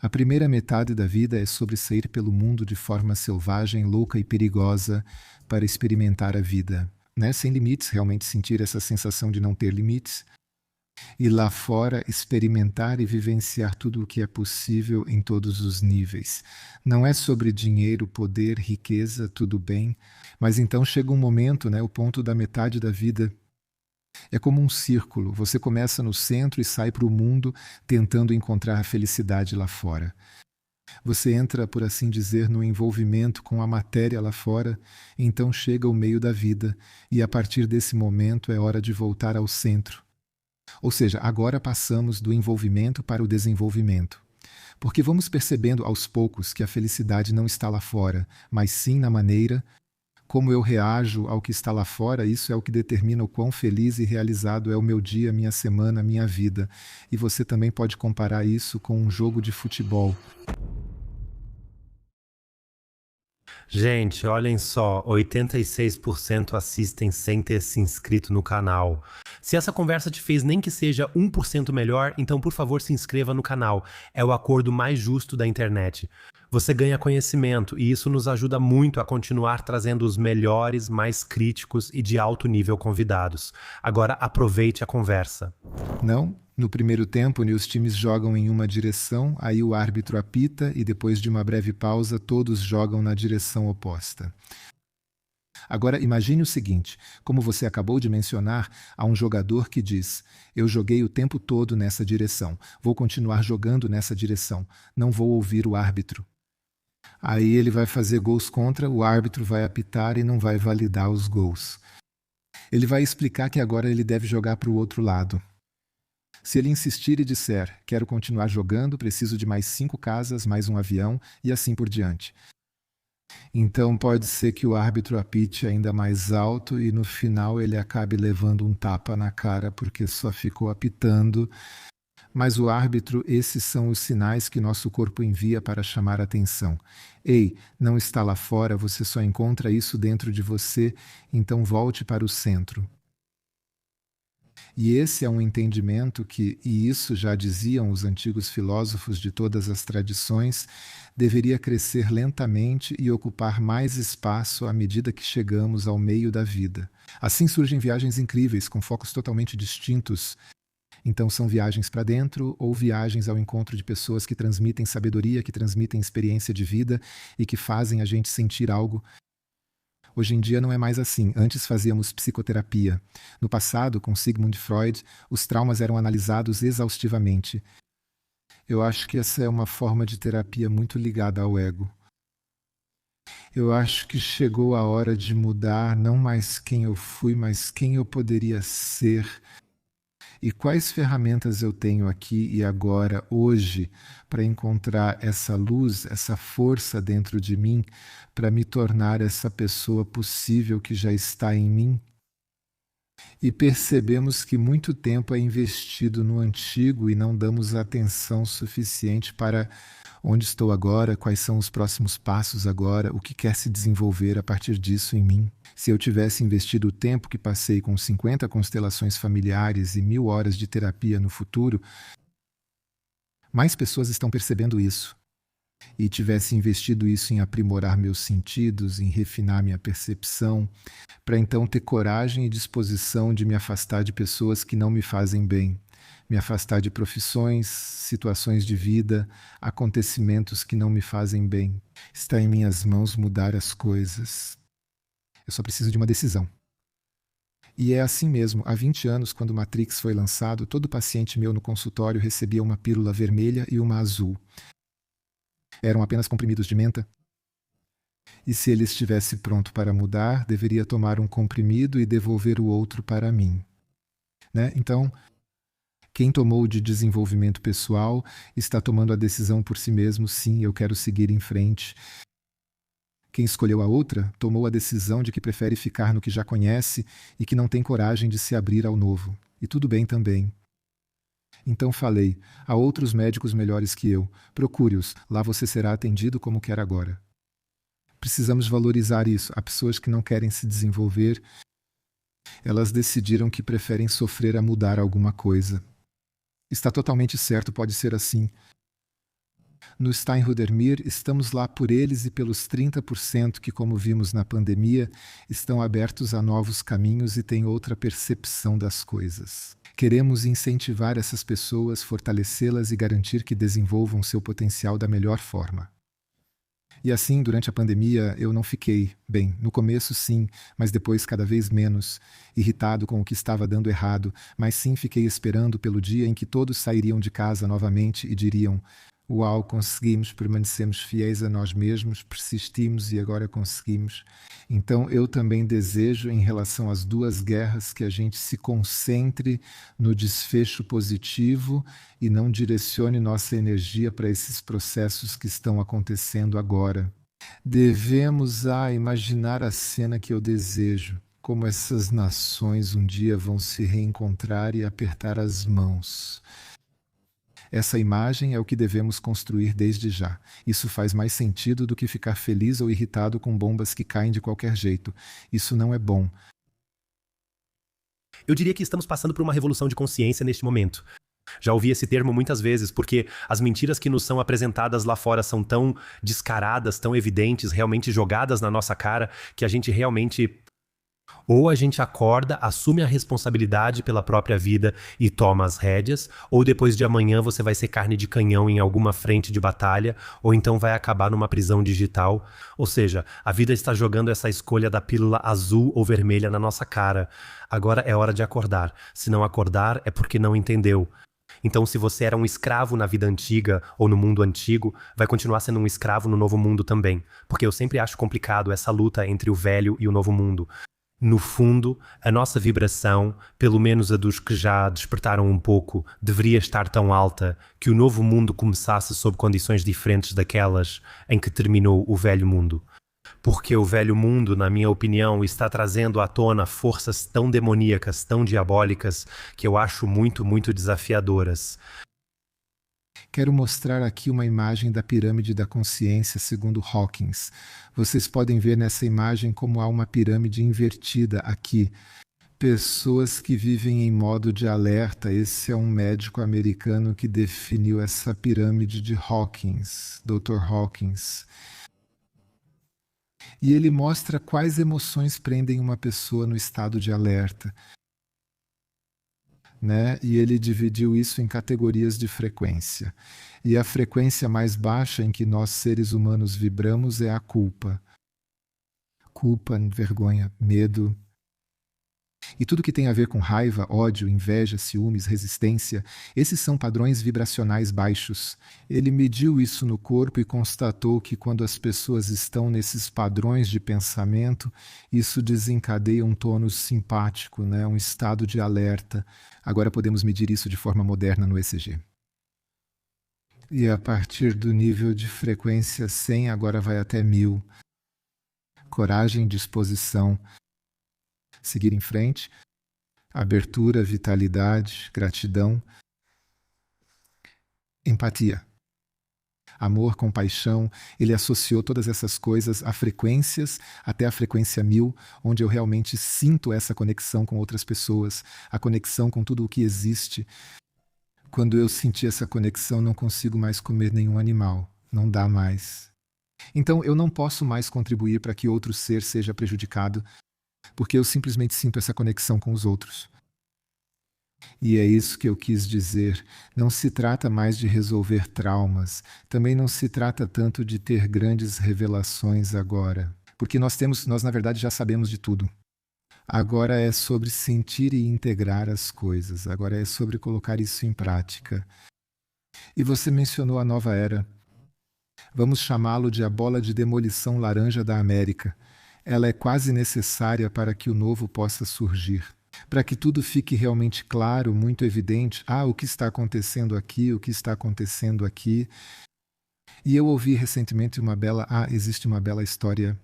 A primeira metade da vida é sobre sair pelo mundo de forma selvagem, louca e perigosa para experimentar a vida, né? Sem limites, realmente sentir essa sensação de não ter limites. E lá fora experimentar e vivenciar tudo o que é possível em todos os níveis. Não é sobre dinheiro, poder, riqueza, tudo bem, mas então chega um momento, né, o ponto da metade da vida. É como um círculo, você começa no centro e sai para o mundo tentando encontrar a felicidade lá fora. Você entra, por assim dizer, no envolvimento com a matéria lá fora, então chega o meio da vida, e a partir desse momento é hora de voltar ao centro. Ou seja, agora passamos do envolvimento para o desenvolvimento. Porque vamos percebendo aos poucos que a felicidade não está lá fora, mas sim na maneira como eu reajo ao que está lá fora. Isso é o que determina o quão feliz e realizado é o meu dia, minha semana, minha vida. E você também pode comparar isso com um jogo de futebol. Gente, olhem só, 86% assistem sem ter se inscrito no canal. Se essa conversa te fez nem que seja 1% melhor, então por favor se inscreva no canal. É o acordo mais justo da internet. Você ganha conhecimento e isso nos ajuda muito a continuar trazendo os melhores, mais críticos e de alto nível convidados. Agora aproveite a conversa. Não? No primeiro tempo, os times jogam em uma direção, aí o árbitro apita e depois de uma breve pausa, todos jogam na direção oposta. Agora imagine o seguinte, como você acabou de mencionar, há um jogador que diz: eu joguei o tempo todo nessa direção, vou continuar jogando nessa direção, não vou ouvir o árbitro. Aí ele vai fazer gols contra, o árbitro vai apitar e não vai validar os gols. Ele vai explicar que agora ele deve jogar para o outro lado. Se ele insistir e disser, quero continuar jogando, preciso de mais 5 casas, mais um avião e assim por diante. Então pode ser que o árbitro apite ainda mais alto e no final ele acabe levando um tapa na cara porque só ficou apitando. Mas o árbitro, esses são os sinais que nosso corpo envia para chamar a atenção. Ei, não está lá fora, você só encontra isso dentro de você, então volte para o centro. E esse é um entendimento que, e isso já diziam os antigos filósofos de todas as tradições, deveria crescer lentamente e ocupar mais espaço à medida que chegamos ao meio da vida. Assim surgem viagens incríveis, com focos totalmente distintos. Então são viagens para dentro ou viagens ao encontro de pessoas que transmitem sabedoria, que transmitem experiência de vida e que fazem a gente sentir algo. Hoje em dia não é mais assim. Antes fazíamos psicoterapia. No passado, com Sigmund Freud, os traumas eram analisados exaustivamente. Eu acho que essa é uma forma de terapia muito ligada ao ego. Eu acho que chegou a hora de mudar não mais quem eu fui, mas quem eu poderia ser. E quais ferramentas eu tenho aqui e agora, hoje, para encontrar essa luz, essa força dentro de mim, para me tornar essa pessoa possível que já está em mim? E percebemos que muito tempo é investido no antigo e não damos atenção suficiente para onde estou agora, quais são os próximos passos agora, o que quer se desenvolver a partir disso em mim. Se eu tivesse investido o tempo que passei com 50 constelações familiares e 1000 horas de terapia no futuro, mais pessoas estão percebendo isso. E tivesse investido isso em aprimorar meus sentidos, em refinar minha percepção, para então ter coragem e disposição de me afastar de pessoas que não me fazem bem, me afastar de profissões, situações de vida, acontecimentos que não me fazem bem. Está em minhas mãos mudar as coisas. Eu só preciso de uma decisão. E é assim mesmo. Há 20 anos, quando Matrix foi lançado, todo paciente meu no consultório recebia uma pílula vermelha e uma azul. Eram apenas comprimidos de menta. E se ele estivesse pronto para mudar, deveria tomar um comprimido e devolver o outro para mim. Né? Então, quem tomou de desenvolvimento pessoal está tomando a decisão por si mesmo, sim, eu quero seguir em frente. Quem escolheu a outra tomou a decisão de que prefere ficar no que já conhece e que não tem coragem de se abrir ao novo. E tudo bem também. Então falei, há outros médicos melhores que eu. Procure-os, lá você será atendido como quer agora. Precisamos valorizar isso. Há pessoas que não querem se desenvolver. Elas decidiram que preferem sofrer a mudar alguma coisa. Está totalmente certo, pode ser assim. No Steinhudermir, estamos lá por eles e pelos 30% que, como vimos na pandemia, estão abertos a novos caminhos e têm outra percepção das coisas. Queremos incentivar essas pessoas, fortalecê-las e garantir que desenvolvam seu potencial da melhor forma. E assim, durante a pandemia, eu não fiquei, bem, no começo sim, mas depois cada vez menos, irritado com o que estava dando errado, mas sim fiquei esperando pelo dia em que todos sairiam de casa novamente e diriam: uau, conseguimos, permanecemos fiéis a nós mesmos, persistimos e agora conseguimos. Então eu também desejo, em relação às duas guerras, que a gente se concentre no desfecho positivo e não direcione nossa energia para esses processos que estão acontecendo agora. Devemos imaginar a cena que eu desejo, como essas nações um dia vão se reencontrar e apertar as mãos. Essa imagem é o que devemos construir desde já. Isso faz mais sentido do que ficar feliz ou irritado com bombas que caem de qualquer jeito. Isso não é bom. Eu diria que estamos passando por uma revolução de consciência neste momento. Já ouvi esse termo muitas vezes, porque as mentiras que nos são apresentadas lá fora são tão descaradas, tão evidentes, realmente jogadas na nossa cara, que a gente realmente... Ou a gente acorda, assume a responsabilidade pela própria vida e toma as rédeas, ou depois de amanhã você vai ser carne de canhão em alguma frente de batalha, ou então vai acabar numa prisão digital. Ou seja, a vida está jogando essa escolha da pílula azul ou vermelha na nossa cara. Agora é hora de acordar. Se não acordar, é porque não entendeu. Então, se você era um escravo na vida antiga ou no mundo antigo, vai continuar sendo um escravo no novo mundo também. Porque eu sempre acho complicado essa luta entre o velho e o novo mundo. No fundo, a nossa vibração, pelo menos a dos que já despertaram um pouco, deveria estar tão alta que o novo mundo começasse sob condições diferentes daquelas em que terminou o velho mundo. Porque o velho mundo, na minha opinião, está trazendo à tona forças tão demoníacas, tão diabólicas, que eu acho muito, muito desafiadoras. Quero mostrar aqui uma imagem da pirâmide da consciência segundo Hawkins. Vocês podem ver nessa imagem como há uma pirâmide invertida aqui. Pessoas que vivem em modo de alerta. Esse é um médico americano que definiu essa pirâmide de Hawkins, Dr. Hawkins. E ele mostra quais emoções prendem uma pessoa no estado de alerta. Né? E ele dividiu isso em categorias de frequência. E a frequência mais baixa em que nós seres humanos vibramos é a culpa. Culpa, vergonha, medo. E tudo que tem a ver com raiva, ódio, inveja, ciúmes, resistência, esses são padrões vibracionais baixos. Ele mediu isso no corpo e constatou que quando as pessoas estão nesses padrões de pensamento, isso desencadeia um tônus simpático, né? Um estado de alerta. Agora podemos medir isso de forma moderna no ECG. E a partir do nível de frequência 100, agora vai até 1000. Coragem, disposição. Seguir em frente, abertura, vitalidade, gratidão, empatia, amor, compaixão. Ele associou todas essas coisas a frequências, até a frequência 1000, onde eu realmente sinto essa conexão com outras pessoas, a conexão com tudo o que existe. Quando eu senti essa conexão, não consigo mais comer nenhum animal, não dá mais. Então eu não posso mais contribuir para que outro ser seja prejudicado, porque eu simplesmente sinto essa conexão com os outros. E é isso que eu quis dizer. Não se trata mais de resolver traumas. Também não se trata tanto de ter grandes revelações agora. Porque nós na verdade, já sabemos de tudo. Agora é sobre sentir e integrar as coisas. Agora é sobre colocar isso em prática. E você mencionou a nova era. Vamos chamá-lo de a bola de demolição laranja da América. Ela é quase necessária para que o novo possa surgir. Para que tudo fique realmente claro, muito evidente. O que está acontecendo aqui, o que está acontecendo aqui. E eu ouvi recentemente existe uma bela história.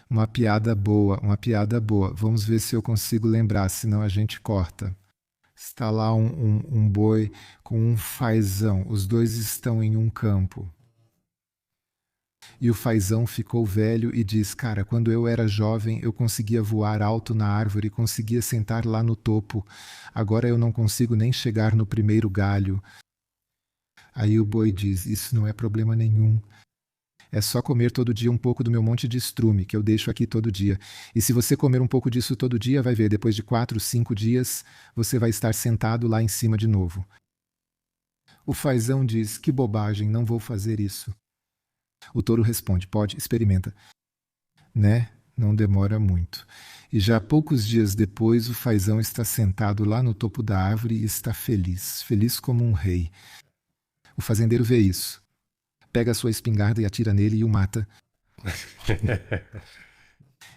Uma piada boa. Vamos ver se eu consigo lembrar, senão a gente corta. Está lá um boi com um fazão. Os dois estão em um campo. E o fazão ficou velho e diz: cara, quando eu era jovem eu conseguia voar alto na árvore, conseguia sentar lá no topo. Agora eu não consigo nem chegar no primeiro galho. Aí o boi diz: isso não é problema nenhum. É só comer todo dia um pouco do meu monte de estrume, que eu deixo aqui todo dia. E se você comer um pouco disso todo dia, vai ver, depois de 4, 5 dias, você vai estar sentado lá em cima de novo. O fazão diz: que bobagem, não vou fazer isso. O touro responde: pode, experimenta. Né? Não demora muito. E já poucos dias depois, o fazão está sentado lá no topo da árvore e está feliz, feliz como um rei. O fazendeiro vê isso. Pega a sua espingarda e atira nele e o mata.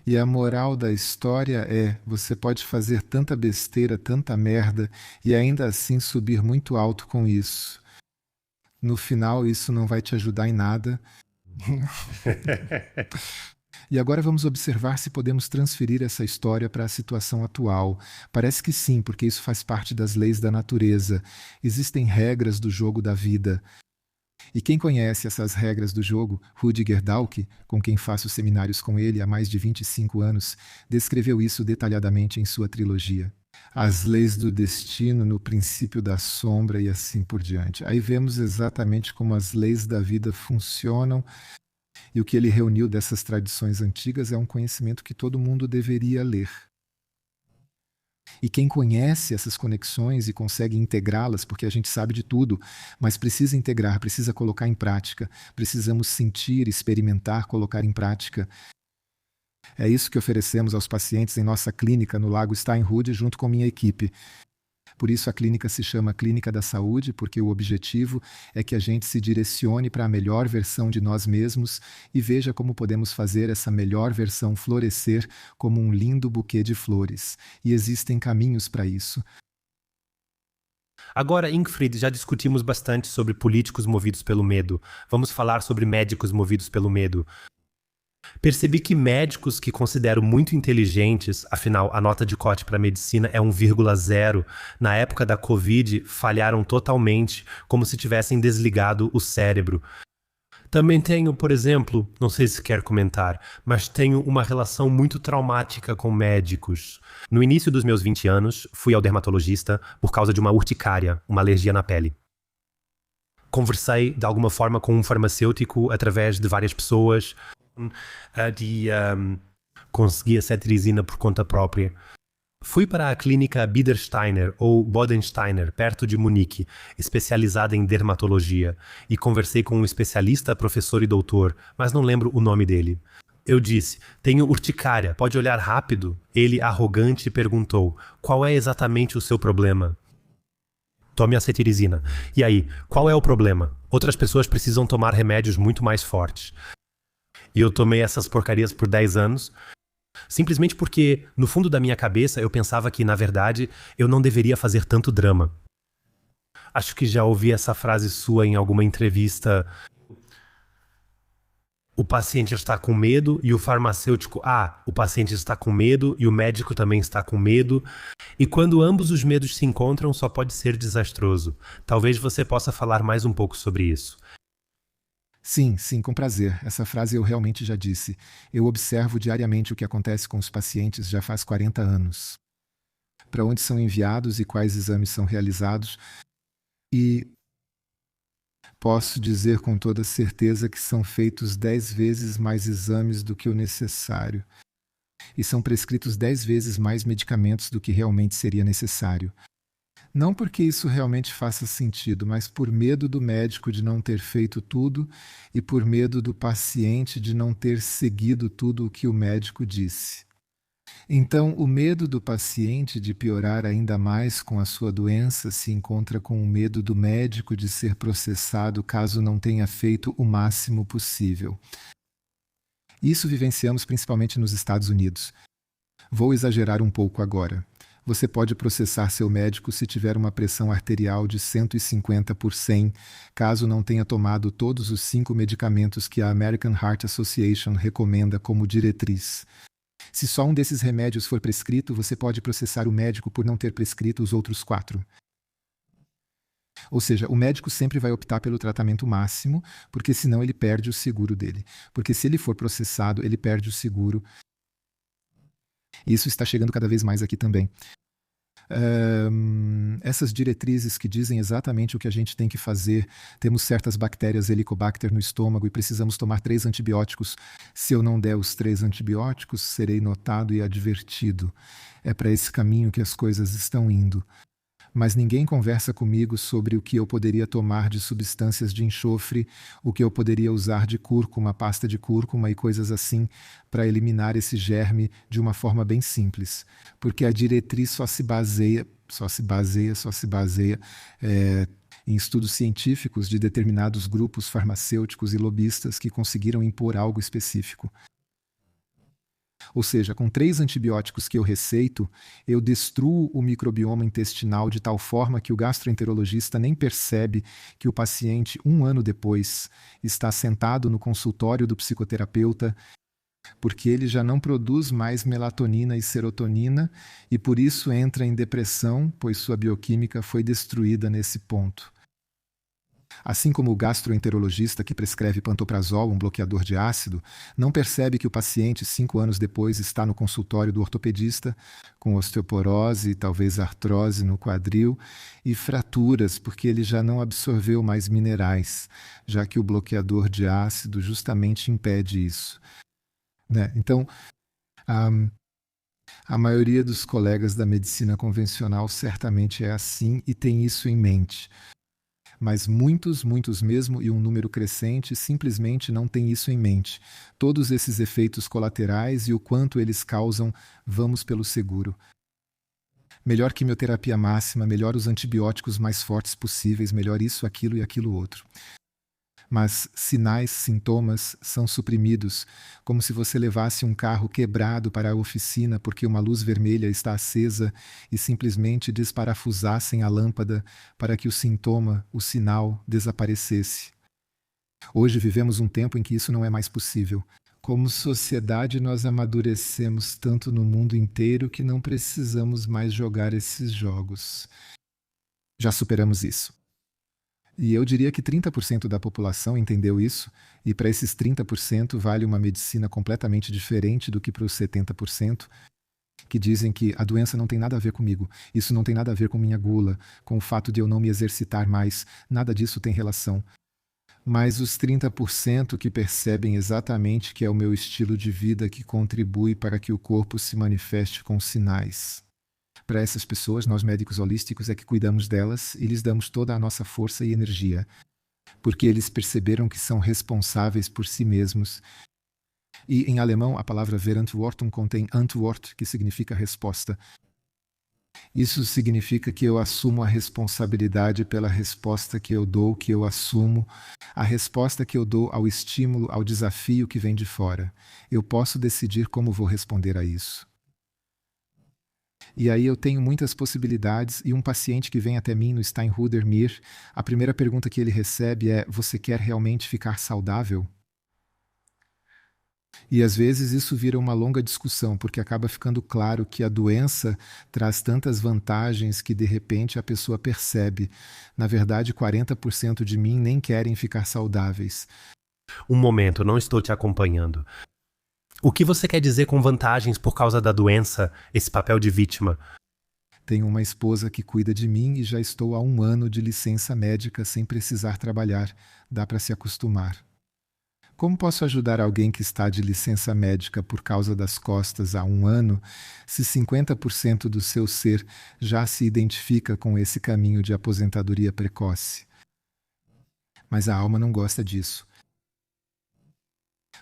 E a moral da história é: você pode fazer tanta besteira, tanta merda, e ainda assim subir muito alto com isso. No final, isso não vai te ajudar em nada. E agora vamos observar se podemos transferir essa história para a situação atual. Parece que sim, porque isso faz parte das leis da natureza. Existem regras do jogo da vida. E quem conhece essas regras do jogo, Rudiger Dahlke, com quem faço seminários com ele há mais de 25 anos, descreveu isso detalhadamente em sua trilogia. As leis do destino no princípio da sombra e assim por diante. Aí vemos exatamente como as leis da vida funcionam, e o que ele reuniu dessas tradições antigas é um conhecimento que todo mundo deveria ler. E quem conhece essas conexões e consegue integrá-las, porque a gente sabe de tudo, mas precisa integrar, precisa colocar em prática, precisamos sentir, experimentar, colocar em prática. É isso que oferecemos aos pacientes em nossa clínica no Lago Steinhude, junto com minha equipe. Por isso a clínica se chama Clínica da Saúde, porque o objetivo é que a gente se direcione para a melhor versão de nós mesmos e veja como podemos fazer essa melhor versão florescer como um lindo buquê de flores. E existem caminhos para isso. Agora, Ingfrid, já discutimos bastante sobre políticos movidos pelo medo. Vamos falar sobre médicos movidos pelo medo. Percebi que médicos que considero muito inteligentes, afinal a nota de corte para medicina é 1,0, na época da Covid falharam totalmente, como se tivessem desligado o cérebro. Também tenho, por exemplo, não sei se quer comentar, mas tenho uma relação muito traumática com médicos. No início dos meus 20 anos, fui ao dermatologista por causa de uma urticária, uma alergia na pele. Conversei de alguma forma com um farmacêutico através de várias pessoas, consegui a cetirizina por conta própria. Fui para a clínica Biedersteiner ou Bodensteiner, perto de Munique, especializada em dermatologia, e conversei com um especialista, professor e doutor, mas não lembro o nome dele. Eu disse: tenho urticária, pode olhar rápido? Ele, arrogante, perguntou: qual é exatamente o seu problema? Tome a cetirizina. E aí, qual é o problema? Outras pessoas precisam tomar remédios muito mais fortes. E eu tomei essas porcarias por 10 anos, simplesmente porque, no fundo da minha cabeça, eu pensava que, na verdade, eu não deveria fazer tanto drama. Acho que já ouvi essa frase sua em alguma entrevista. O paciente está com medo e o farmacêutico, o paciente está com medo e o médico também está com medo. E quando ambos os medos se encontram, só pode ser desastroso. Talvez você possa falar mais um pouco sobre isso. Sim, com prazer. Essa frase eu realmente já disse. Eu observo diariamente o que acontece com os pacientes já faz 40 anos. Para onde são enviados e quais exames são realizados. E posso dizer com toda certeza que são feitos 10 vezes mais exames do que o necessário. E são prescritos 10 vezes mais medicamentos do que realmente seria necessário. Não porque isso realmente faça sentido, mas por medo do médico de não ter feito tudo e por medo do paciente de não ter seguido tudo o que o médico disse. Então, o medo do paciente de piorar ainda mais com a sua doença se encontra com o medo do médico de ser processado caso não tenha feito o máximo possível. Isso vivenciamos principalmente nos Estados Unidos. Vou exagerar um pouco agora. Você pode processar seu médico se tiver uma pressão arterial de 150/100, caso não tenha tomado todos os 5 medicamentos que a American Heart Association recomenda como diretriz. Se só um desses remédios for prescrito, você pode processar o médico por não ter prescrito os outros 4. Ou seja, o médico sempre vai optar pelo tratamento máximo, porque senão ele perde o seguro dele. Porque se ele for processado, ele perde o seguro. Isso está chegando cada vez mais aqui também. essas diretrizes que dizem exatamente o que a gente tem que fazer. Temos certas bactérias Helicobacter no estômago e precisamos tomar 3 antibióticos. Se eu não der os 3 antibióticos, serei notado e advertido. É para esse caminho que as coisas estão indo. Mas ninguém conversa comigo sobre o que eu poderia tomar de substâncias de enxofre, o que eu poderia usar de cúrcuma, pasta de cúrcuma e coisas assim, para eliminar esse germe de uma forma bem simples. Porque a diretriz só se baseia em estudos científicos de determinados grupos farmacêuticos e lobistas que conseguiram impor algo específico. Ou seja, com 3 antibióticos que eu receito, eu destruo o microbioma intestinal de tal forma que o gastroenterologista nem percebe que o paciente, 1 ano depois, está sentado no consultório do psicoterapeuta, porque ele já não produz mais melatonina e serotonina e por isso entra em depressão, pois sua bioquímica foi destruída nesse ponto. Assim como o gastroenterologista que prescreve pantoprazol, um bloqueador de ácido, não percebe que o paciente, 5 anos depois, está no consultório do ortopedista com osteoporose, talvez artrose no quadril e fraturas, porque ele já não absorveu mais minerais, já que o bloqueador de ácido justamente impede isso. Né? Então, a maioria dos colegas da medicina convencional certamente é assim e tem isso em mente. Mas muitos mesmo, e um número crescente, simplesmente não têm isso em mente. Todos esses efeitos colaterais e o quanto eles causam, vamos pelo seguro. Melhor quimioterapia máxima, melhor os antibióticos mais fortes possíveis, melhor isso, aquilo e aquilo outro. Mas sinais, sintomas são suprimidos, como se você levasse um carro quebrado para a oficina porque uma luz vermelha está acesa e simplesmente desparafusassem a lâmpada para que o sintoma, o sinal, desaparecesse. Hoje vivemos um tempo em que isso não é mais possível. Como sociedade, nós amadurecemos tanto no mundo inteiro que não precisamos mais jogar esses jogos. Já superamos isso. E eu diria que 30% da população entendeu isso, e para esses 30% vale uma medicina completamente diferente do que para os 70%, que dizem que a doença não tem nada a ver comigo, isso não tem nada a ver com minha gula, com o fato de eu não me exercitar mais, nada disso tem relação. Mas os 30% que percebem exatamente que é o meu estilo de vida que contribui para que o corpo se manifeste com sinais. Para essas pessoas, nós médicos holísticos é que cuidamos delas e lhes damos toda a nossa força e energia, porque eles perceberam que são responsáveis por si mesmos. E em alemão, a palavra Verantwortung contém Antwort, que significa resposta. Isso significa que eu assumo a responsabilidade pela resposta que eu dou, que eu assumo, a resposta que eu dou ao estímulo, ao desafio que vem de fora. Eu posso decidir como vou responder a isso. E aí eu tenho muitas possibilidades e um paciente que vem até mim no Steinhuder-Mir, a primeira pergunta que ele recebe é: você quer realmente ficar saudável? E às vezes isso vira uma longa discussão, porque acaba ficando claro que a doença traz tantas vantagens que de repente a pessoa percebe. Na verdade, 40% de mim nem querem ficar saudáveis. Um momento, não estou te acompanhando. O que você quer dizer com vantagens por causa da doença, esse papel de vítima? Tenho uma esposa que cuida de mim e já estou há 1 ano de licença médica sem precisar trabalhar. Dá para se acostumar. Como posso ajudar alguém que está de licença médica por causa das costas há 1 ano, se 50% do seu ser já se identifica com esse caminho de aposentadoria precoce? Mas a alma não gosta disso.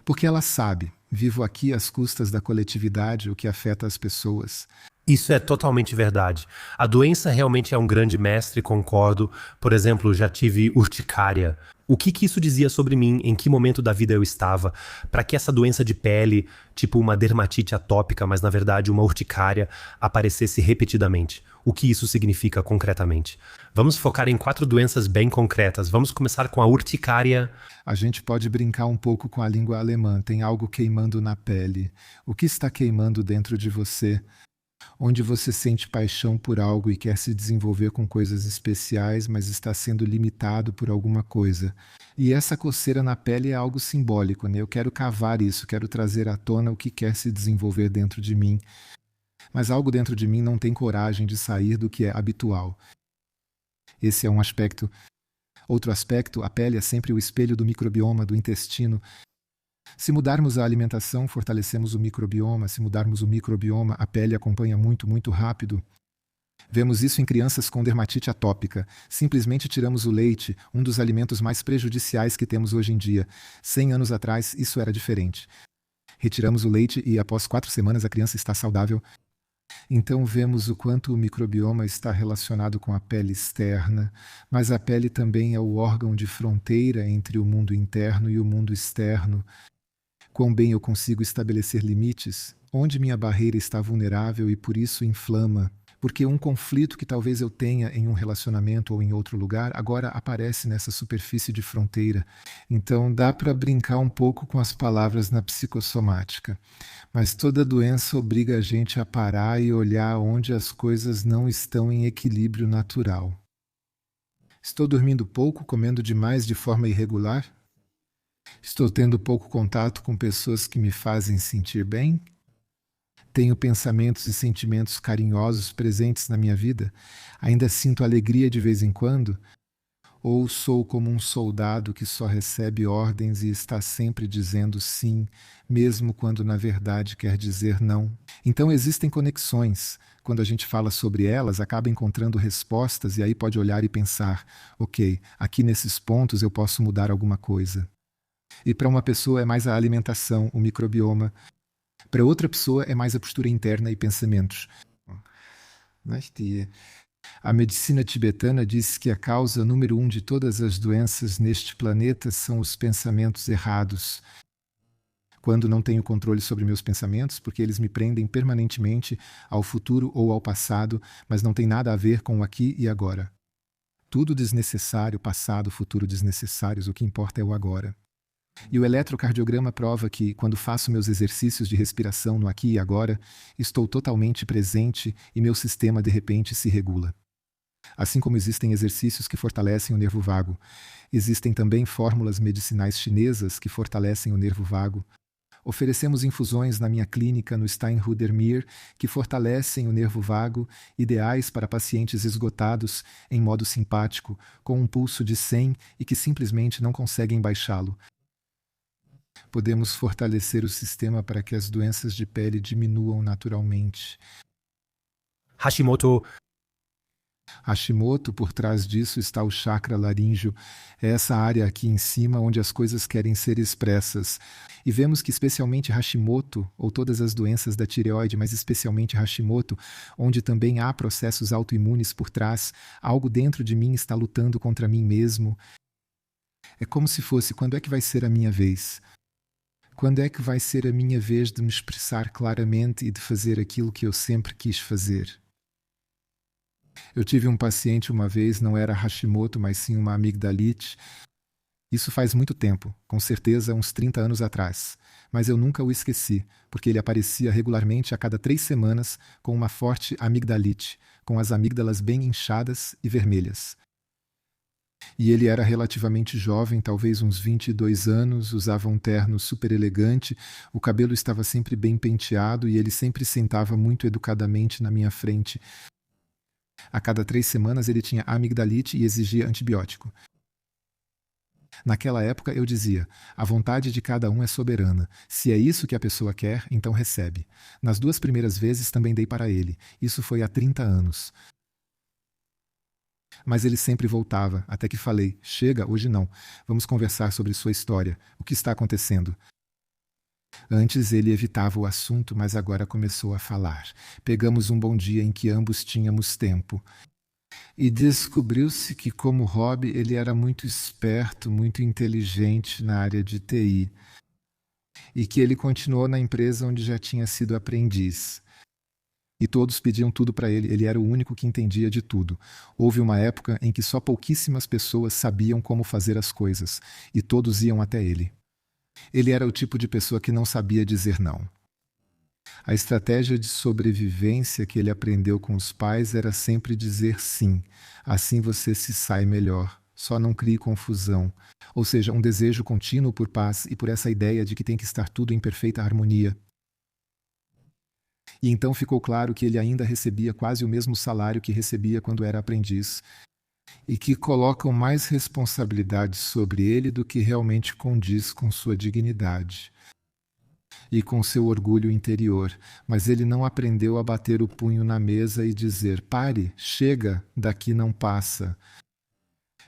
Porque ela sabe, vivo aqui às custas da coletividade, o que afeta as pessoas. Isso é totalmente verdade. A doença realmente é um grande mestre, concordo. Por exemplo, já tive urticária. O que isso dizia sobre mim, em que momento da vida eu estava, para que essa doença de pele, tipo uma dermatite atópica, mas na verdade uma urticária, aparecesse repetidamente? O que isso significa concretamente? Vamos focar em 4 doenças bem concretas. Vamos começar com a urticária. A gente pode brincar um pouco com a língua alemã. Tem algo queimando na pele. O que está queimando dentro de você? Onde você sente paixão por algo e quer se desenvolver com coisas especiais, mas está sendo limitado por alguma coisa. E essa coceira na pele é algo simbólico, né? Eu quero cavar isso, quero trazer à tona o que quer se desenvolver dentro de mim. mas algo dentro de mim não tem coragem de sair do que é habitual. Esse é um aspecto. Outro aspecto, a pele é sempre o espelho do microbioma do intestino. Se mudarmos a alimentação, fortalecemos o microbioma. Se mudarmos o microbioma, a pele acompanha muito, muito rápido. Vemos isso em crianças com dermatite atópica. Simplesmente tiramos o leite, um dos alimentos mais prejudiciais que temos hoje em dia. 100 anos atrás, isso era diferente. Retiramos o leite e, após 4 semanas, a criança está saudável. Então vemos o quanto o microbioma está relacionado com a pele externa, mas a pele também é o órgão de fronteira entre o mundo interno e o mundo externo. Quão bem eu consigo estabelecer limites, onde minha barreira está vulnerável e por isso inflama. Porque um conflito que talvez eu tenha em um relacionamento ou em outro lugar, agora aparece nessa superfície de fronteira. Então dá para brincar um pouco com as palavras na psicossomática. Mas toda doença obriga a gente a parar e olhar onde as coisas não estão em equilíbrio natural. Estou dormindo pouco, comendo demais de forma irregular? Estou tendo pouco contato com pessoas que me fazem sentir bem? Tenho pensamentos e sentimentos carinhosos presentes na minha vida? Ainda sinto alegria de vez em quando? Ou sou como um soldado que só recebe ordens e está sempre dizendo sim, mesmo quando na verdade quer dizer não? Então existem conexões. Quando a gente fala sobre elas, acaba encontrando respostas e aí pode olhar e pensar, ok, aqui nesses pontos eu posso mudar alguma coisa. E para uma pessoa é mais a alimentação, o microbioma. Para outra pessoa é mais a postura interna e pensamentos. A medicina tibetana diz que a causa número 1 de todas as doenças neste planeta são os pensamentos errados. Quando não tenho controle sobre meus pensamentos, porque eles me prendem permanentemente ao futuro ou ao passado, mas não tem nada a ver com o aqui e agora. Tudo desnecessário, passado, futuro desnecessários, o que importa é o agora. E o eletrocardiograma prova que, quando faço meus exercícios de respiração no aqui e agora, estou totalmente presente e meu sistema de repente se regula. Assim como existem exercícios que fortalecem o nervo vago, existem também fórmulas medicinais chinesas que fortalecem o nervo vago. Oferecemos infusões na minha clínica no Steinhuder-Meer que fortalecem o nervo vago, ideais para pacientes esgotados em modo simpático, com um pulso de 100 e que simplesmente não conseguem baixá-lo. Podemos fortalecer o sistema para que as doenças de pele diminuam naturalmente. Hashimoto, por trás disso está o chakra laríngeo. É essa área aqui em cima onde as coisas querem ser expressas. E vemos que especialmente Hashimoto, ou todas as doenças da tireoide, mas especialmente Hashimoto, onde também há processos autoimunes por trás, algo dentro de mim está lutando contra mim mesmo. É como se fosse, quando é que vai ser a minha vez? Quando é que vai ser a minha vez de me expressar claramente e de fazer aquilo que eu sempre quis fazer? Eu tive um paciente uma vez, não era Hashimoto, mas sim uma amigdalite. Isso faz muito tempo, com certeza uns 30 anos atrás. Mas eu nunca o esqueci, porque ele aparecia regularmente a cada 3 semanas com uma forte amigdalite, com as amígdalas bem inchadas e vermelhas. E ele era relativamente jovem, talvez uns 22 anos, usava um terno super elegante, o cabelo estava sempre bem penteado e ele sempre sentava muito educadamente na minha frente. A cada 3 semanas ele tinha amigdalite e exigia antibiótico. Naquela época eu dizia, a vontade de cada um é soberana. Se é isso que a pessoa quer, então recebe. Nas 2 primeiras vezes também dei para ele. Isso foi há 30 anos. Mas ele sempre voltava, até que falei, chega, hoje não. Vamos conversar sobre sua história. O que está acontecendo? Antes ele evitava o assunto, mas agora começou a falar. Pegamos um bom dia em que ambos tínhamos tempo. E descobriu-se que, como hobby, ele era muito esperto, muito inteligente na área de TI. E que ele continuou na empresa onde já tinha sido aprendiz. E todos pediam tudo para ele, ele era o único que entendia de tudo. Houve uma época em que só pouquíssimas pessoas sabiam como fazer as coisas, e todos iam até ele. Ele era o tipo de pessoa que não sabia dizer não. A estratégia de sobrevivência que ele aprendeu com os pais era sempre dizer sim. Assim você se sai melhor. Só não crie confusão. Ou seja, um desejo contínuo por paz e por essa ideia de que tem que estar tudo em perfeita harmonia. E então ficou claro que ele ainda recebia quase o mesmo salário que recebia quando era aprendiz, e que colocam mais responsabilidade sobre ele do que realmente condiz com sua dignidade e com seu orgulho interior. Mas ele não aprendeu a bater o punho na mesa e dizer: pare, chega, daqui não passa.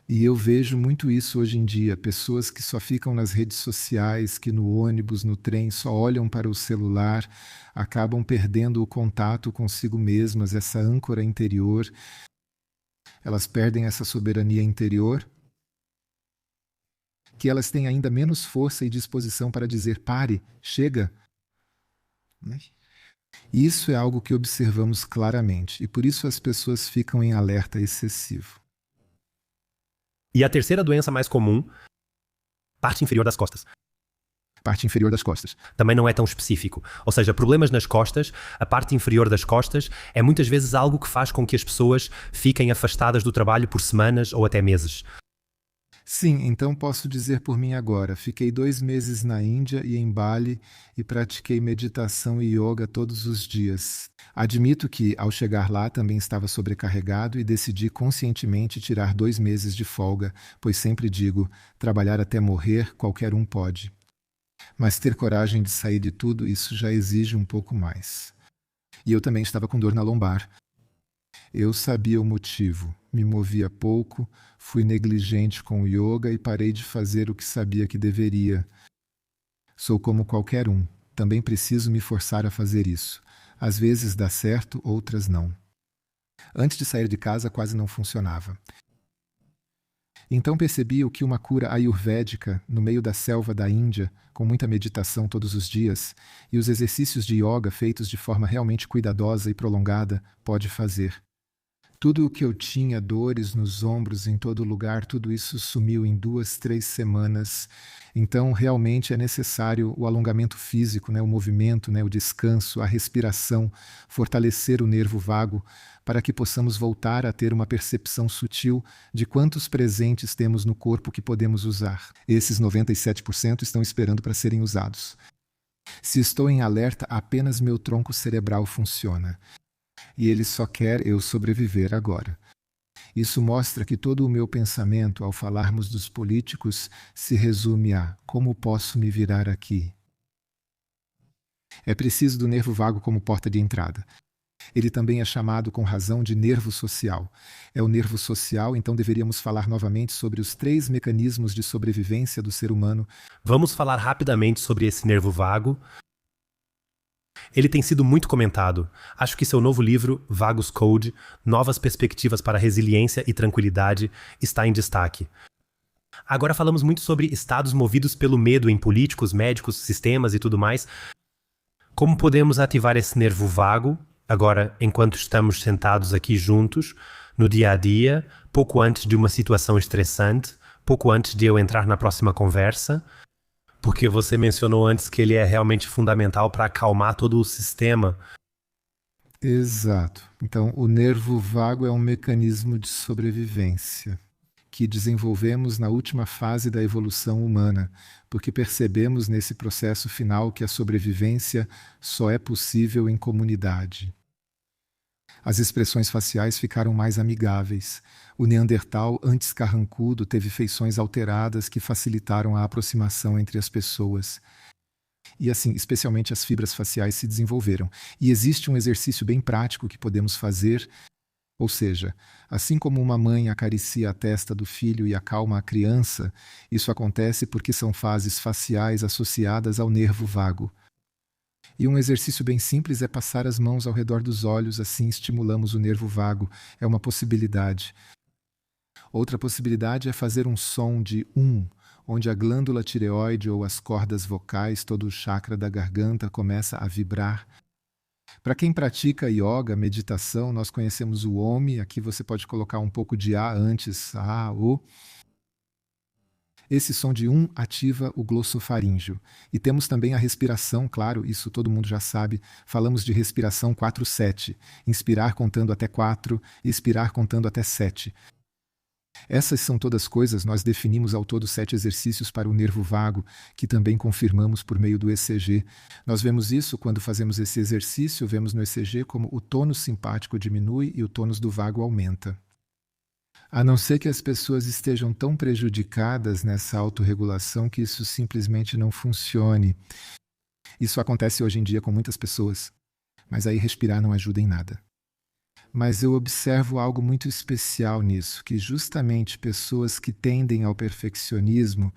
E eu vejo muito isso hoje em dia, pessoas que só ficam nas redes sociais, que no ônibus, no trem, só olham para o celular, acabam perdendo o contato consigo mesmas, essa âncora interior. Elas perdem essa soberania interior, que elas têm ainda menos força e disposição para dizer: pare, chega. Isso é algo que observamos claramente, e por isso as pessoas ficam em alerta excessivo. E a terceira doença mais comum, parte inferior das costas. Parte inferior das costas. Também não é tão específico. Ou seja, problemas nas costas, a parte inferior das costas, é muitas vezes algo que faz com que as pessoas fiquem afastadas do trabalho por semanas ou até meses. Sim, então posso dizer por mim agora. Fiquei 2 meses na Índia e em Bali e pratiquei meditação e yoga todos os dias. Admito que, ao chegar lá, também estava sobrecarregado e decidi conscientemente tirar 2 meses de folga, pois sempre digo, trabalhar até morrer qualquer um pode. Mas ter coragem de sair de tudo, isso já exige um pouco mais. E eu também estava com dor na lombar. Eu sabia o motivo, me movia pouco, fui negligente com o yoga e parei de fazer o que sabia que deveria. Sou como qualquer um, também preciso me forçar a fazer isso. Às vezes dá certo, outras não. Antes de sair de casa quase não funcionava. Então percebi o que uma cura ayurvédica no meio da selva da Índia, com muita meditação todos os dias, e os exercícios de yoga feitos de forma realmente cuidadosa e prolongada, pode fazer. Tudo o que eu tinha, dores nos ombros, em todo lugar, tudo isso sumiu em 2, 3 semanas. Então, realmente é necessário o alongamento físico, o movimento, o descanso, a respiração, fortalecer o nervo vago, para que possamos voltar a ter uma percepção sutil de quantos presentes temos no corpo que podemos usar. Esses 97% estão esperando para serem usados. Se estou em alerta, apenas meu tronco cerebral funciona. E ele só quer eu sobreviver agora. Isso mostra que todo o meu pensamento, ao falarmos dos políticos, se resume a: como posso me virar aqui? É preciso do nervo vago como porta de entrada. Ele também é chamado com razão de nervo social. É o nervo social, então deveríamos falar novamente sobre os 3 mecanismos de sobrevivência do ser humano. Vamos falar rapidamente sobre esse nervo vago. Ele tem sido muito comentado. Acho que seu novo livro, Vagos Code, Novas Perspectivas para Resiliência e Tranquilidade, está em destaque. Agora falamos muito sobre estados movidos pelo medo em políticos, médicos, sistemas e tudo mais. Como podemos ativar esse nervo vago, agora enquanto estamos sentados aqui juntos, no dia a dia, pouco antes de uma situação estressante, pouco antes de eu entrar na próxima conversa? Porque você mencionou antes que ele é realmente fundamental para acalmar todo o sistema. Exato. Então, o nervo vago é um mecanismo de sobrevivência que desenvolvemos na última fase da evolução humana, porque percebemos nesse processo final que a sobrevivência só é possível em comunidade. As expressões faciais ficaram mais amigáveis. O Neandertal, antes carrancudo, teve feições alteradas que facilitaram a aproximação entre as pessoas. E assim, especialmente as fibras faciais se desenvolveram. E existe um exercício bem prático que podemos fazer, ou seja, assim como uma mãe acaricia a testa do filho e acalma a criança, isso acontece porque são fases faciais associadas ao nervo vago. E um exercício bem simples é passar as mãos ao redor dos olhos, assim estimulamos o nervo vago. É uma possibilidade. Outra possibilidade é fazer um som de onde a glândula tireoide ou as cordas vocais, todo o chakra da garganta começa a vibrar. Para quem pratica yoga, meditação, nós conhecemos o Om. Aqui você pode colocar um pouco de A antes, A, O. Esse som de ativa o glossofaríngeo. E temos também a respiração, claro, isso todo mundo já sabe. Falamos de respiração 4-7. Inspirar contando até 4, expirar contando até 7. Essas são todas coisas, nós definimos ao todo 7 exercícios para o nervo vago, que também confirmamos por meio do ECG. Nós vemos isso quando fazemos esse exercício, vemos no ECG como o tônus simpático diminui e o tônus do vago aumenta. A não ser que as pessoas estejam tão prejudicadas nessa autorregulação que isso simplesmente não funcione. Isso acontece hoje em dia com muitas pessoas, mas aí respirar não ajuda em nada. Mas eu observo algo muito especial nisso, que justamente pessoas que tendem ao perfeccionismo,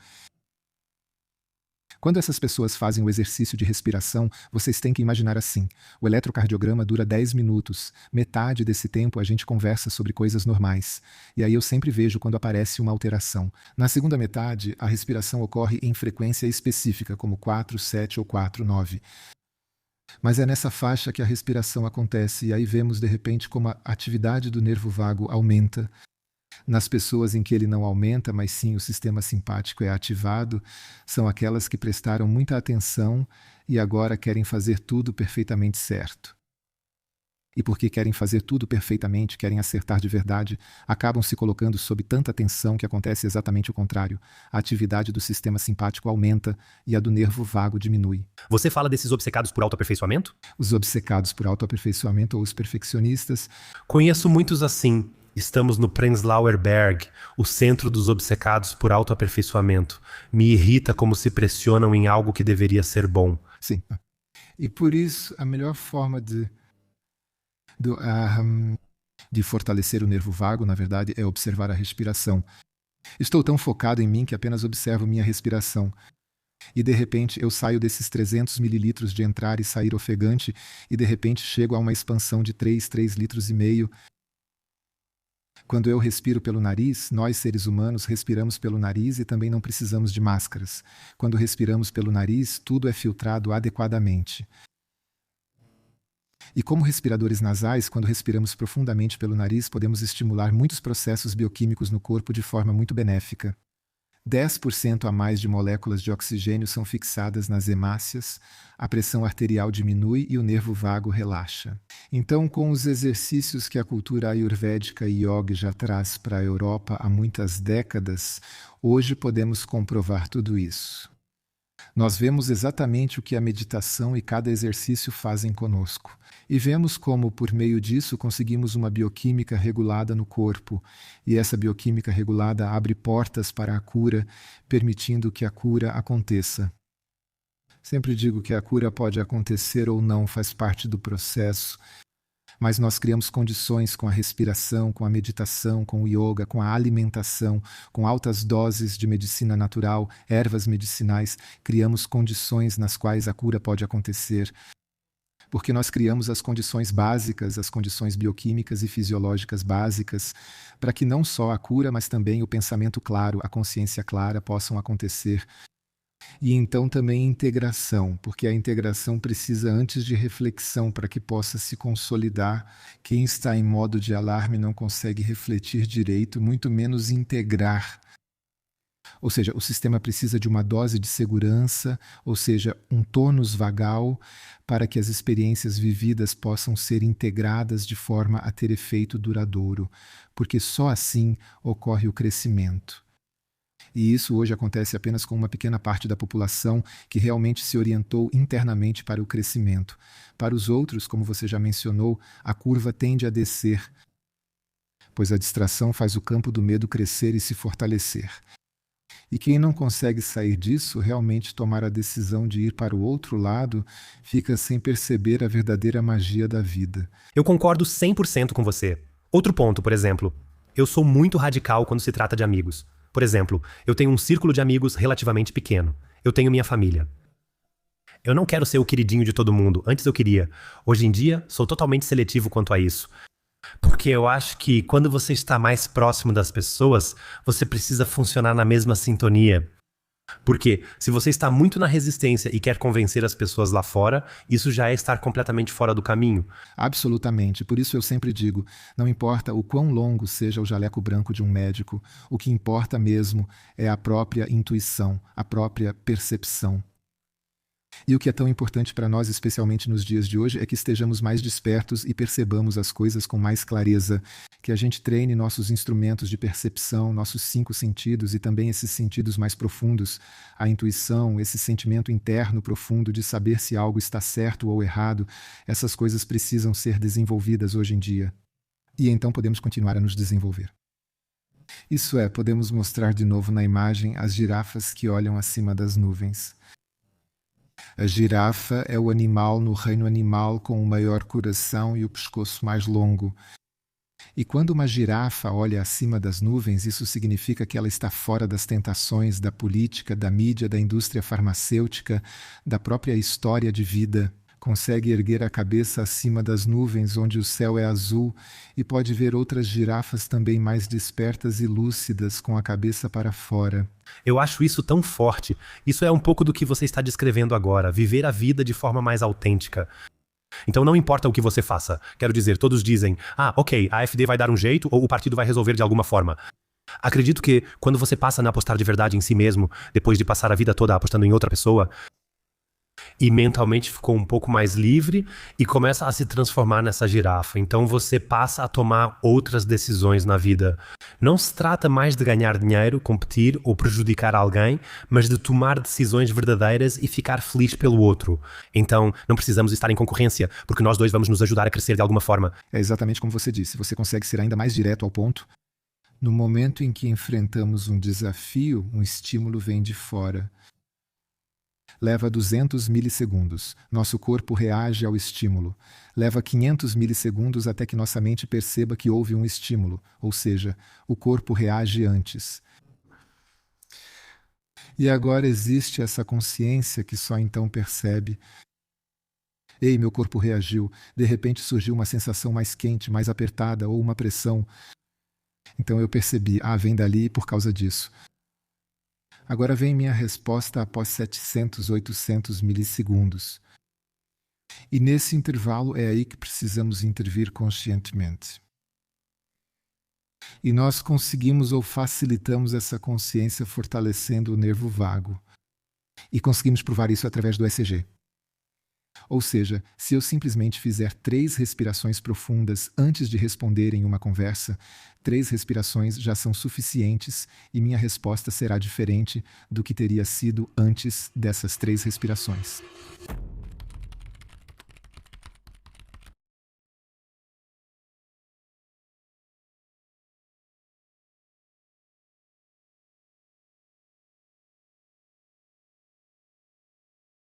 quando essas pessoas fazem o exercício de respiração, vocês têm que imaginar assim: o eletrocardiograma dura 10 minutos, metade desse tempo a gente conversa sobre coisas normais, e aí eu sempre vejo quando aparece uma alteração. Na segunda metade, a respiração ocorre em frequência específica, como 4, 7 ou 4, 9. Mas é nessa faixa que a respiração acontece, e aí vemos de repente como a atividade do nervo vago aumenta. Nas pessoas em que ele não aumenta, mas sim o sistema simpático é ativado, são aquelas que prestaram muita atenção e agora querem fazer tudo perfeitamente certo. E porque querem fazer tudo perfeitamente, querem acertar de verdade, acabam se colocando sob tanta tensão que acontece exatamente o contrário. A atividade do sistema simpático aumenta e a do nervo vago diminui. Você fala desses obcecados por autoaperfeiçoamento? Os obcecados por autoaperfeiçoamento ou os perfeccionistas. Conheço muitos assim. Estamos no Prenzlauer Berg, o centro dos obcecados por autoaperfeiçoamento. Me irrita como se pressionam em algo que deveria ser bom. Sim. E por isso, a melhor forma de fortalecer o nervo vago, na verdade, é observar a respiração. Estou tão focado em mim que apenas observo minha respiração. E de repente eu saio desses 300 mililitros de entrar e sair ofegante e de repente chego a uma expansão de 3 litros e meio. Quando eu respiro pelo nariz, nós seres humanos respiramos pelo nariz e também não precisamos de máscaras. Quando respiramos pelo nariz, tudo é filtrado adequadamente. E como respiradores nasais, quando respiramos profundamente pelo nariz, podemos estimular muitos processos bioquímicos no corpo de forma muito benéfica. 10% a mais de moléculas de oxigênio são fixadas nas hemácias, a pressão arterial diminui e o nervo vago relaxa. Então, com os exercícios que a cultura ayurvédica e yoga já traz para a Europa há muitas décadas, hoje podemos comprovar tudo isso. Nós vemos exatamente o que a meditação e cada exercício fazem conosco. E vemos como, por meio disso, conseguimos uma bioquímica regulada no corpo. E essa bioquímica regulada abre portas para a cura, permitindo que a cura aconteça. Sempre digo que a cura pode acontecer ou não, faz parte do processo. Mas nós criamos condições com a respiração, com a meditação, com o yoga, com a alimentação, com altas doses de medicina natural, ervas medicinais, criamos condições nas quais a cura pode acontecer. Porque nós criamos as condições básicas, as condições bioquímicas e fisiológicas básicas, para que não só a cura, mas também o pensamento claro, a consciência clara possam acontecer. E então também integração, porque a integração precisa antes de reflexão para que possa se consolidar. Quem está em modo de alarme não consegue refletir direito, muito menos integrar. Ou seja, o sistema precisa de uma dose de segurança, ou seja, um tônus vagal, para que as experiências vividas possam ser integradas de forma a ter efeito duradouro, porque só assim ocorre o crescimento. E isso hoje acontece apenas com uma pequena parte da população que realmente se orientou internamente para o crescimento. Para os outros, como você já mencionou, a curva tende a descer, pois a distração faz o campo do medo crescer e se fortalecer. E quem não consegue sair disso, realmente tomar a decisão de ir para o outro lado, fica sem perceber a verdadeira magia da vida. Eu concordo 100% com você. Outro ponto, por exemplo, eu sou muito radical quando se trata de amigos. Por exemplo, eu tenho um círculo de amigos relativamente pequeno. Eu tenho minha família. Eu não quero ser o queridinho de todo mundo. Antes eu queria. Hoje em dia, sou totalmente seletivo quanto a isso. Porque eu acho que quando você está mais próximo das pessoas, você precisa funcionar na mesma sintonia. Porque se você está muito na resistência e quer convencer as pessoas lá fora, isso já é estar completamente fora do caminho. Absolutamente. Por isso eu sempre digo, não importa o quão longo seja o jaleco branco de um médico, o que importa mesmo é a própria intuição, a própria percepção. E o que é tão importante para nós, especialmente nos dias de hoje, é que estejamos mais despertos e percebamos as coisas com mais clareza, que a gente treine nossos instrumentos de percepção, nossos 5 sentidos e também esses sentidos mais profundos, a intuição, esse sentimento interno profundo de saber se algo está certo ou errado. Essas coisas precisam ser desenvolvidas hoje em dia. E então podemos continuar a nos desenvolver. Isso é, podemos mostrar de novo na imagem as girafas que olham acima das nuvens. A girafa é o animal no reino animal com o maior coração e o pescoço mais longo. E quando uma girafa olha acima das nuvens, isso significa que ela está fora das tentações da política, da mídia, da indústria farmacêutica, da própria história de vida. Consegue erguer a cabeça acima das nuvens, onde o céu é azul, e pode ver outras girafas também mais despertas e lúcidas, com a cabeça para fora. Eu acho isso tão forte. Isso é um pouco do que você está descrevendo agora, viver a vida de forma mais autêntica. Então não importa o que você faça. Quero dizer, todos dizem, ok, a AfD vai dar um jeito ou o partido vai resolver de alguma forma. Acredito que quando você passa a apostar de verdade em si mesmo, depois de passar a vida toda apostando em outra pessoa, e mentalmente ficou um pouco mais livre e começa a se transformar nessa girafa. Então você passa a tomar outras decisões na vida. Não se trata mais de ganhar dinheiro, competir ou prejudicar alguém, mas de tomar decisões verdadeiras e ficar feliz pelo outro. Então não precisamos estar em concorrência, porque nós dois vamos nos ajudar a crescer de alguma forma. É exatamente como você disse, você consegue ser ainda mais direto ao ponto. No momento em que enfrentamos um desafio, um estímulo vem de fora. Leva 200 milissegundos. Nosso corpo reage ao estímulo. Leva 500 milissegundos até que nossa mente perceba que houve um estímulo, ou seja, o corpo reage antes. E agora existe essa consciência que só então percebe. Ei, meu corpo reagiu. De repente surgiu uma sensação mais quente, mais apertada ou uma pressão. Então eu percebi, vem dali por causa disso. Agora vem minha resposta após 700, 800 milissegundos. E nesse intervalo é aí que precisamos intervir conscientemente. E nós conseguimos ou facilitamos essa consciência fortalecendo o nervo vago. E conseguimos provar isso através do ECG. Ou seja, se eu simplesmente fizer 3 respirações profundas antes de responder em uma conversa, 3 respirações já são suficientes e minha resposta será diferente do que teria sido antes dessas 3 respirações.